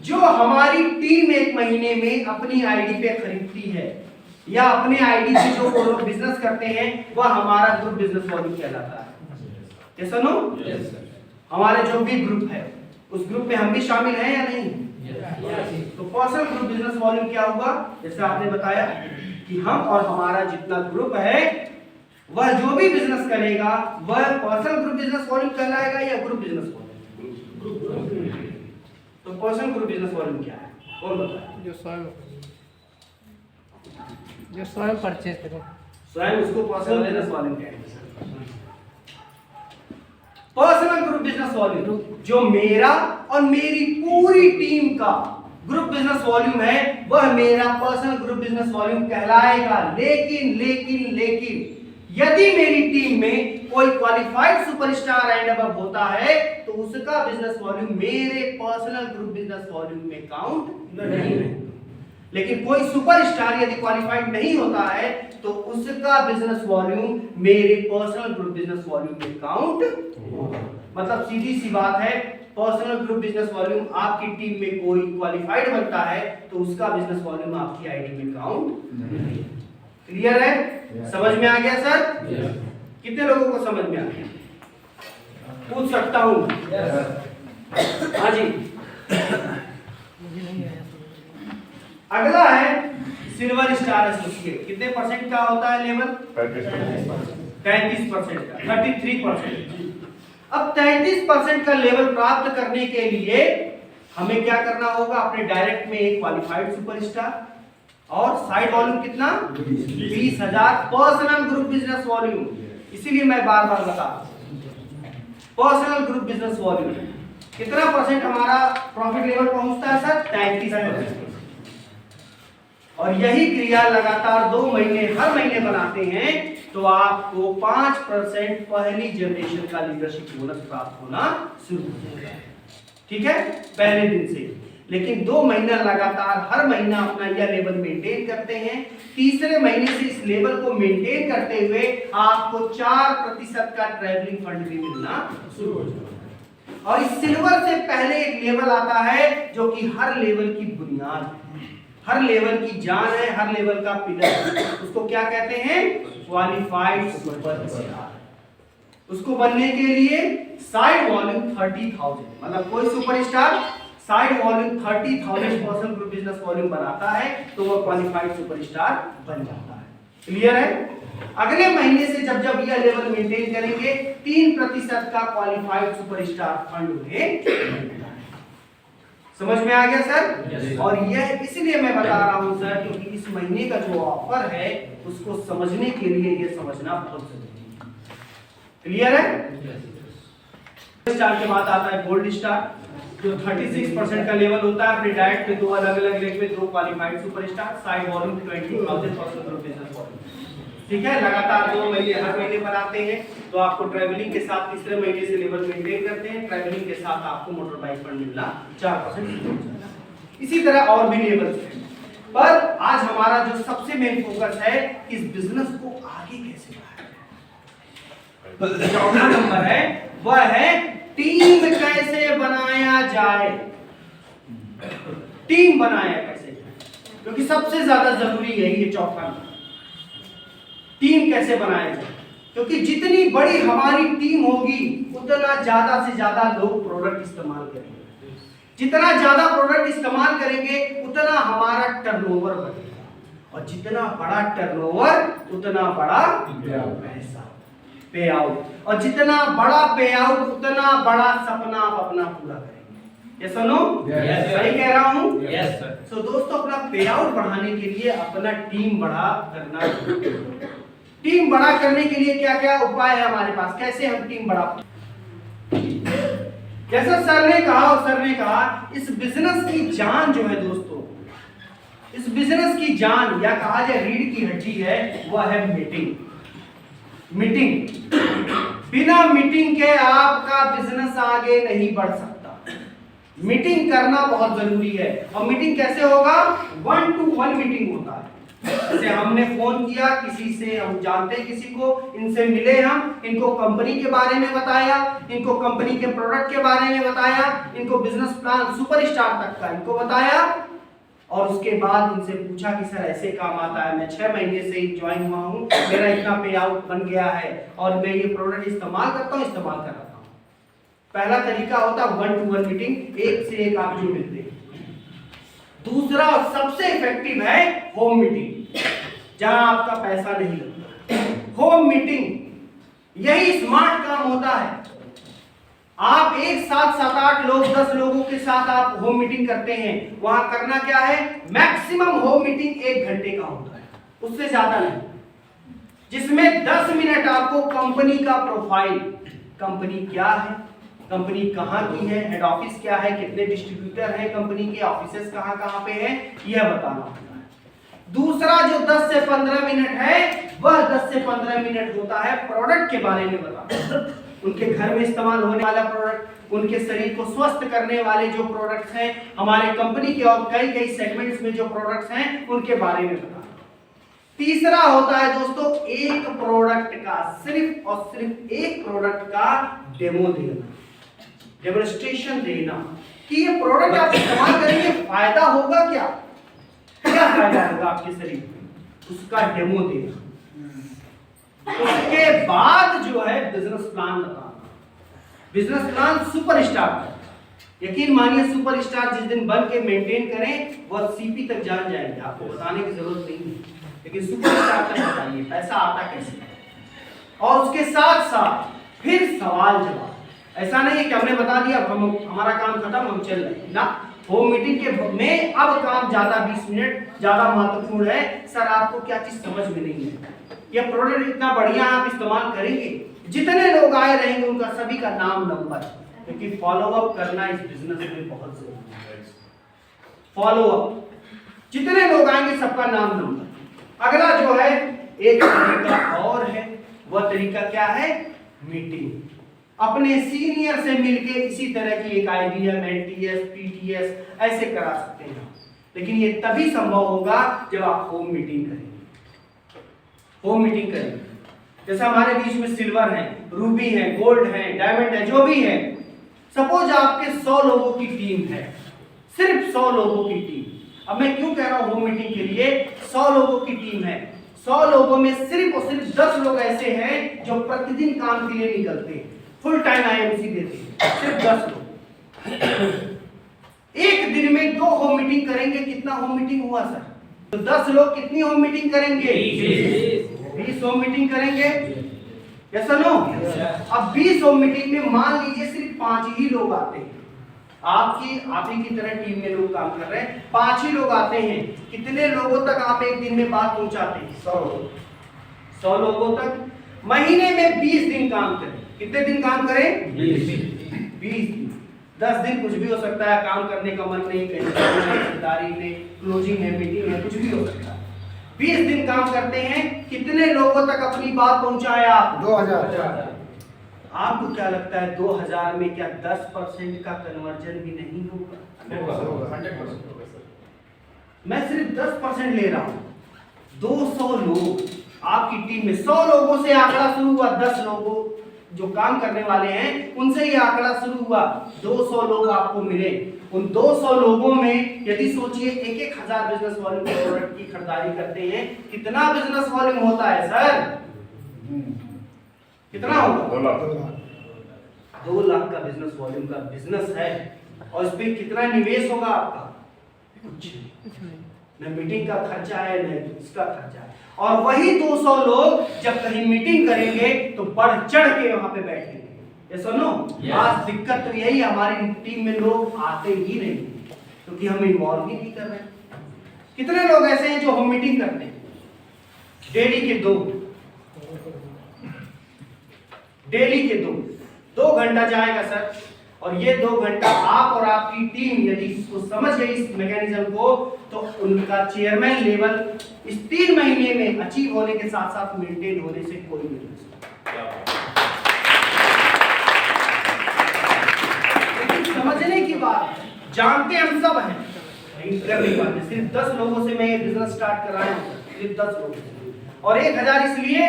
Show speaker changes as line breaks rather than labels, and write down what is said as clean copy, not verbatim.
जो हमारी टीम एक महीने में अपनी आईडी पे खरीदती है या अपने आईडी से जो लोग बिजनेस करते हैं वह हमारा ग्रुप बिजनेस वॉल्यूम कहलाता है। ये सुनो, हमारे जो भी ग्रुप है उस ग्रुप में हम भी शामिल हैं या नहीं? तो पर्सनल ग्रुप बिजनेस वॉल्यूम क्या हुआ? जैसे आपने बताया कि हम और हमारा जितना ग्रुप है वह जो भी बिजनेस करेगा वह पर्सनल ग्रुप बिजनेस वॉल्यूम कहलाएगा या ग्रुप बिजनेस वॉल्यूम? तो पर्सनल ग्रुप बिजनेस वॉल्यूम क्या है और बताएं?
जो स्वयं परचेज करे,
स्वयं उसको पर्सनल बिजनेस वॉल्यूम कहते हैं। पर्सनल ग्रुप बिजनेस वॉल्यूम जो मेरा और मेरी पूरी टीम का ग्रुप बिजनेस वॉल्यूम है वह मेरा पर्सनल ग्रुप बिजनेस वॉल्यूम कहलाएगा। लेकिन लेकिन लेकिन यदि मेरी टीम में कोई क्वालिफाइड सुपरस्टार एंड अबव होता है तो उसका बिजनेस वॉल्यूम मेरे पर्सनल ग्रुप बिजनेस वॉल्यूम में काउंट नहीं है। लेकिन कोई सुपरस्टार यदि क्वालिफाइड नहीं होता है तो उसका बिजनेस वॉल्यूम मेरे पर्सनल ग्रुप बिजनेस वॉल्यूम में काउंट होगा। मतलब सीधी सी बात है, पर्सनल ग्रुप बिजनेस वॉल्यूम आपकी टीम में कोई क्वालिफाइड बनता है तो उसका बिजनेस वॉल्यूम आपकी आईडी में काउंट नहीं। क्लियर है? समझ में आ गया सर? कितने लोगों को समझ में आ गया? पूछ सकता हूं? हाँ जी। अगला है सिल्वर स्टार एसोसिएट। कितने परसेंट का होता है लेवल? 33% का, 33%। अब 33% का लेवल प्राप्त करने के लिए हमें क्या करना होगा? अपने डायरेक्ट में एक क्वालिफाइड सुपरस्टार और साइड वॉल्यूम कितना? 20,000 पर्सनल ग्रुप बिजनेस वॉल्यूम। इसीलिए मैं बार बार बता रहा हूं पर्सनल ग्रुप बिजनेस वॉल्यूम कितना परसेंट हमारा प्रॉफिट लेवल पहुंचता है सर? 33%। और यही क्रिया लगातार 2 महीने हर महीने बनाते हैं तो आपको 5% पहली जनरेशन का लीडरशिप बोनस प्राप्त होना शुरू हो जाएगा। ठीक है, पहले दिन से। लेकिन 2 महीना लगातार हर महीना अपना यह लेवल मेंटेन करते हैं। तीसरे महीने से इस लेवल को मेंटेन करते हुए आपको 4% का ट्रैवलिंग फंड भी मिलना शुरू हो जाएगा। और इस सिल्वर से पहले एक लेवल आता है जो कि हर लेवल की बुनियाद है, हर लेवल की जान है, हर लेवल का पिलर। उसको क्या कहते हैं? Qualified superstar. उसको बनने के लिए साइड वॉल्यूम 30,000, मतलब कोई superstar side volume 30,000 personal group business volume बनाता है तो वह क्वालिफाइड सुपरस्टार बन जाता है। क्लियर है? अगले महीने से जब जब यह लेवल मेंटेन करेंगे 3% का क्वालिफाइड सुपरस्टार फंड उन्हें। समझ में आ गया सर? और यह इसलिए मैं बता रहा हूं सर क्योंकि इस महीने का जो ऑफर है उसको समझने के लिए यह समझना बहुत जरूरी है। क्लियर है? स्टार के बाद आता है गोल्ड स्टार जो 36% का लेवल होता है। अपने डायरेक्ट में 2 अलग-अलग रेट में 2 qualified superstar, side volume 20,000 personal group business volume. ठीक है, लगातार 2 महीने हर महीने बनाते हैं तो आपको ट्रैवलिंग के साथ तीसरे महीने से लेवल मेंटेन करते हैं। ट्रैवलिंग के साथ आपको मोटर बाइक फंड मिलना 4%। इसी तरह और भी लेवल्स हैं, पर आज हमारा जो सबसे मेन फोकस है इस बिजनेस को आगे कैसे बढ़ाया जाए। चौथा नंबर है वह है टीम कैसे बनाया जाए। टीम बनाया कैसे जाए, क्योंकि सबसे ज्यादा जरूरी है ये चौथा नंबर, टीम कैसे बनाया जाए। क्योंकि जितनी बड़ी हमारी टीम होगी उतना ज्यादा से ज्यादा लोग प्रोडक्ट इस्तेमाल करेंगे। जितना ज्यादा प्रोडक्ट इस्तेमाल करेंगे उतना हमारा टर्नओवर बढ़ेगा, और जितना बड़ा टर्नओवर उतना बड़ा पैसा पे आउट, और जितना बड़ा पे आउट उतना बड़ा सपना आप अपना पूरा करेंगे। ये सुनो, सही कह रहा हूं? Yes sir. सो दोस्तों, अपना पे आउट बढ़ाने के लिए अपना टीम बड़ा करना। टीम बड़ा करने के लिए क्या क्या उपाय है हमारे पास, कैसे हम टीम बड़ा? जैसा सर ने कहा इस बिजनेस की जान जो है दोस्तों, इस बिजनेस की जान या कहा जाए रीढ़ की हड्डी है वह है मीटिंग। बिना मीटिंग के आपका बिजनेस आगे नहीं बढ़ सकता। मीटिंग करना बहुत जरूरी है। और मीटिंग कैसे होगा? 1-to-1 मीटिंग होता है। जैसे हमने फोन किया किसी से, हम जानते हैं किसी को, इनसे मिले हम, इनको कंपनी के बारे में बताया, इनको कंपनी के प्रोडक्ट के बारे में बताया, इनको बिजनेस प्लान सुपरस्टार तक का इनको बताया, और उसके बाद इनसे पूछा कि सर ऐसे काम आता है, मैं 6 महीने से ही ज्वाइन हुआ हूँ, मेरा इतना पे आउट बन गया है और मैं ये प्रोडक्ट इस्तेमाल करता हूँ, इस्तेमाल कर रहा हूँ। पहला तरीका होता है 1-to-1 मीटिंग, एक से एक आप जो मिलते हैं। दूसरा और सबसे इफेक्टिव है होम मीटिंग, जहां आपका पैसा नहीं लगता। होम मीटिंग यही स्मार्ट काम होता है। आप एक साथ 7-8 लोग 10 लोगों के साथ आप होम मीटिंग करते हैं, वहां करना क्या है, मैक्सिमम होम मीटिंग 1 घंटे का होता है, उससे ज्यादा नहीं, जिसमें 10 मिनट आपको कंपनी का प्रोफाइल, कंपनी क्या है, कंपनी कहाँ की है, हेड ऑफिस क्या है, कितने डिस्ट्रीब्यूटर हैं कंपनी के, ऑफिसेस कहाँ कहाँ पे हैं, यह बताना होता है। दूसरा जो 10 से 15 मिनट है, वह 10 से 15 मिनट होता है प्रोडक्ट के बारे में बताना, उनके घर में इस्तेमाल होने वाला प्रोडक्ट, उनके शरीर को स्वस्थ करने वाले जो प्रोडक्ट्स हैं, हमारे कंपनी के और कई कई सेगमेंट्स में जो प्रोडक्ट्स हैं उनके बारे में बताना। तीसरा होता है दोस्तों एक प्रोडक्ट का, सिर्फ और सिर्फ एक प्रोडक्ट का डेमो देना, डेमोन्स्ट्रेशन देना कि ये प्रोडक्ट आप इस्तेमाल करेंगे फायदा होगा क्या, क्या फायदा होगा आपके शरीर में, उसका डेमो देना। उसके बाद जो है बिजनेस प्लान बताना, बिजनेस प्लान सुपरस्टार का। यकीन मानिए सुपरस्टार जिस दिन बन के मेंटेन करें वह सीपी तक जान जाएंगे, आपको बताने की जरूरत नहीं है, लेकिन सुपरस्टार तक बताइए पैसा आता कैसे, और उसके साथ साथ फिर सवाल जवाब। ऐसा नहीं है कि हमने बता दिया हमारा काम खत्म हम चल रहे ना, होम मीटिंग के में अब काम ज्यादा 20 मिनट ज्यादा महत्वपूर्ण है। सर आपको क्या चीज समझ में नहीं है, यह प्रोडक्ट इतना बढ़िया आप इस्तेमाल करेंगे, जितने लोग आए रहेंगे उनका सभी का नाम नंबर, क्योंकि फॉलो अप करना इस बिजनेस में बहुत जरूरी है। फॉलो अप, जितने लोग आएंगे सबका नाम नंबर। अगला जो है एक तरीका और है, वह तरीका क्या है, मीटिंग। अपने सीनियर से मिलके इसी तरह की एक IBM, LTS, PTS ऐसे करा सकते हैं, लेकिन ये तभी संभव होगा जब आप होम मीटिंग करेंगे। होम मीटिंग करेंगे, जैसे हमारे बीच में सिल्वर है, रूबी है, गोल्ड है, डायमंड है, जो भी है, सपोज आपके 100 लोगों की टीम है, सिर्फ 100 लोगों की टीम। अब मैं क्यों कह रहा हूं होम मीटिंग के लिए 100 लोगों की टीम है, 100 लोगों में सिर्फ और सिर्फ 10 लोग ऐसे हैं जो प्रतिदिन काम के लिए निकलते हैं, फुल टाइम IMC देते हैं, सिर्फ 10 लोग। एक दिन में 2 होम मीटिंग करेंगे, कितना होम मीटिंग हुआ सर, तो 10 लोग कितनी होम मीटिंग करेंगे, 20 होम मीटिंग करेंगे, यस और नो। अब 20 होम मीटिंग में मान लीजिए सिर्फ 5 ही लोग आते हैं, आप ही की तरह टीम में लोग काम कर रहे हैं, 5 ही लोग आते हैं, कितने लोगों तक आप एक दिन में बात पहुंचाते हैं, 100 लोगों तक। महीने में 20 दिन काम करें, कितने दिन काम करें, 20 दिन। 10 दिन कुछ भी हो सकता है, काम करने का मन नहीं, खरीदारी में क्लोजिंग है, मीटिंग है, कुछ भी हो सकता है। 20 दिन काम करते हैं, कितने लोगों तक अपनी बात पहुंचाए आप,
2000।
आपको क्या लगता है 2000 में क्या 10% का कन्वर्जन भी नहीं होगा?
100%।
मैं सिर्फ 10% ले रहा हूं। 200 लोग आपकी टीम में, 100 लोगों से आंकड़ा शुरू हुआ, 10 लोगों जो काम करने वाले हैं उनसे ही आंकड़ा शुरू हुआ, 200 लोग आपको मिले। उन 200 लोगों में यदि सोचिए 1-1000 बिजनेस वॉल्यूम के प्रोडक्ट की खरीदारी करते हैं, कितना बिजनेस वॉल्यूम होता है सर, कितना होगा, 2 लाख का बिजनेस वॉल्यूम का बिजनेस है, और इस पे कितना निवेश होगा आपका, कुछ न मीटिंग का खर्चा है न इसका खर्चा है। और वही 200 लोग जब कहीं मीटिंग करेंगे तो बढ़ चढ़ के वहां पे बैठेंगे, ये सुनो। आज दिक्कत तो यही, हमारी टीम में लोग आते ही नहीं, क्योंकि हम इन्वॉल्व ही नहीं कर रहे। कितने लोग ऐसे हैं जो हम मीटिंग करते हैं, डेली के 2 घंटा जाएगा सर, और ये 2 घंटा आप और आपकी टीम यदि इसको समझ गई इस मैकेनिज्म को, तो उनका चेयरमैन लेवल इस 3 महीने में अचीव होने के साथ साथ मेंटेन होने से कोई नहीं हो सकता। लेकिन समझने की बात, जानते हम सब हैं, लेकिन कर नहीं पाते। सिर्फ 10 लोगों से मैं ये बिजनेस स्टार्ट कर रहा हूं, सिर्फ 10 लोग, और 1000 इसलिए